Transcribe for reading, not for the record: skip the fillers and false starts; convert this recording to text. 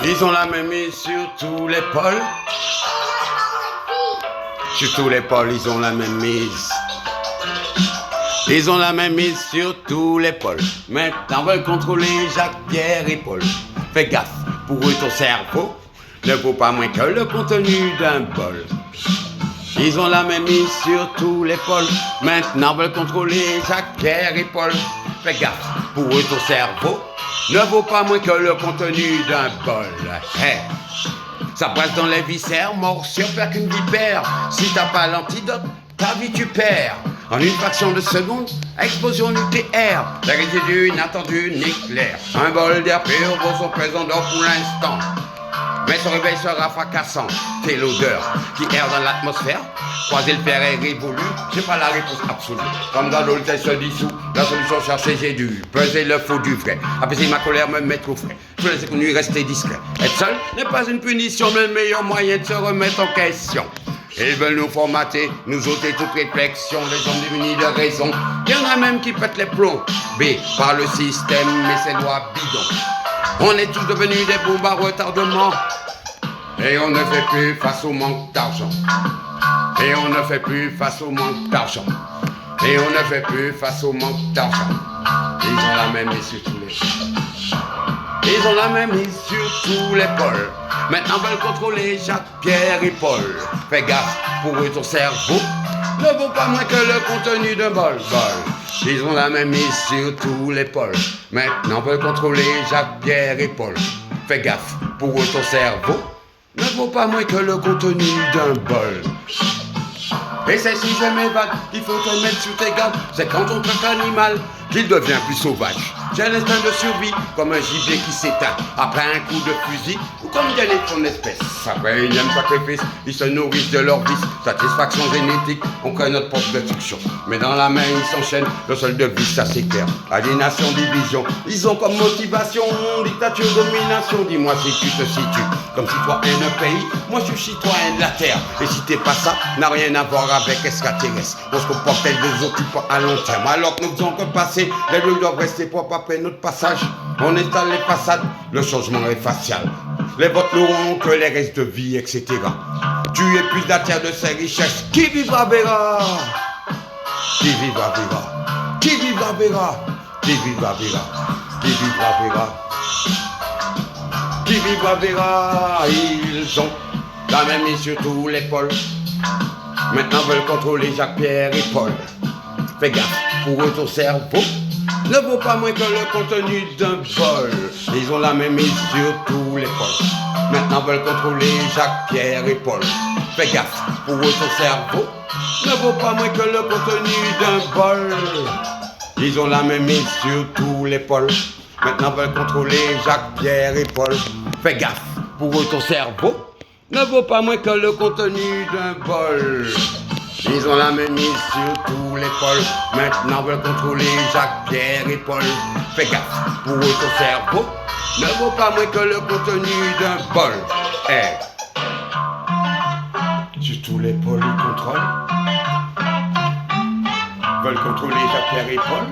Ils ont la même mise sur tous les pôles. Sur tous les pôles, ils ont la même mise. Ils ont la même mise sur tous les pôles. Maintenant veulent contrôler Jacques, Pierre et Paul. Fais gaffe, pour eux ton cerveau ne vaut pas moins que le contenu d'un bol. Ils ont la même mise sur tous les pôles. Maintenant veulent contrôler Jacques, Pierre et Paul. Fais gaffe, pour eux ton cerveau ne vaut pas moins que le contenu d'un bol. Hey. Ça passe dans les viscères, mort sur perd qu'une vipère. Si t'as pas l'antidote, ta vie tu perds. En une fraction de seconde, explosion nucléaire. Les résidus inattendus nucléaires. Un bol d'air pur vaut son présent d'or pour l'instant. Mais son réveil sera fracassant. C'est l'odeur qui erre dans l'atmosphère. Croiser le fer est révolu, j'ai pas la réponse absolue. Comme dans l'eau, le test se dissout. La solution cherchée, j'ai dû peser le faux du vrai. Apaiser ma colère, me mettre au frais. Je laisse connu rester discret. Être seul n'est pas une punition, mais le meilleur moyen de se remettre en question. Ils veulent nous formater, nous ôter toute réflexion, les hommes démunis de raison. Il y en a même qui pètent les plombs. B par le système et ses lois bidons. On est tous devenus des bombes à retardement. Et on ne fait plus face au manque d'argent. Et on ne fait plus face au manque d'argent. Et on ne fait plus face au manque d'argent. Ils ont la même mise sur tous les pôles. Ils ont la même mise sur tous les pôles. Maintenant veulent contrôler Jacques, Pierre et Paul. Fais gaffe, pour eux ton cerveau ne vaut pas moins que le contenu d'un bol. Ils ont la même mise sur tous les pôles. Maintenant veulent contrôler Jacques, Pierre et Paul. Fais gaffe, pour eux ton cerveau ne vaut pas moins que le contenu d'un bol. Et c'est si j'aime vague, il faut te mettre sous tes gardes. C'est quand on traite l'animal qu'il devient plus sauvage. J'ai l'instinct de survie, comme un gibier qui s'éteint après un coup de fusil, ou comme des de son espèce. Après une sacrifice, ils se nourrissent de leur vice. Satisfaction génétique, on crée notre propre destruction. Mais dans la main, ils s'enchaînent, le seul devise, ça c'est clair. Aliénation, division, ils ont comme motivation dictature, domination. Dis-moi si tu te situes comme citoyen d'un pays, moi je suis citoyen de la terre. Et si t'es pas ça, n'a rien à voir avec extraterrestre. On se comporte tel des occupants à long terme. Alors que nous faisons que passer, les lieux doivent rester propres après notre passage. On installe les façades, le changement est facial. Les votes n'auront que les restes de vie, etc. Tu épuises la terre de ses richesses. Qui vivra verra. Qui vivra verra. Qui vivra verra. Qui vivra verra. Qui vivra verra. Qui vivra verra. Ils ont la même mise sur tous les pôles. Maintenant veulent contrôler Jacques, Pierre et Paul. Fais gaffe, pour eux ton cerveau ne vaut pas moins que le contenu d'un bol. Ils ont la même mise sur tous les pôles. Maintenant veulent contrôler Jacques, Pierre et Paul. Fais gaffe, pour eux ton cerveau ne vaut pas moins que le contenu d'un bol. Ils ont la même mise sur tous les pôles. Maintenant veulent contrôler Jacques, Pierre et Paul. Fais gaffe, pour eux ton cerveau ne vaut pas moins que le contenu d'un bol. Ils ont la même mise sur tous les pôles. Maintenant veulent contrôler Jacques, Pierre et Paul. Fais gaffe, pour eux ton cerveau ne vaut pas moins que le contenu d'un bol. Hey. Sur tous les pôles ils contrôlent. Veulent contrôler Jacques, Pierre et Paul.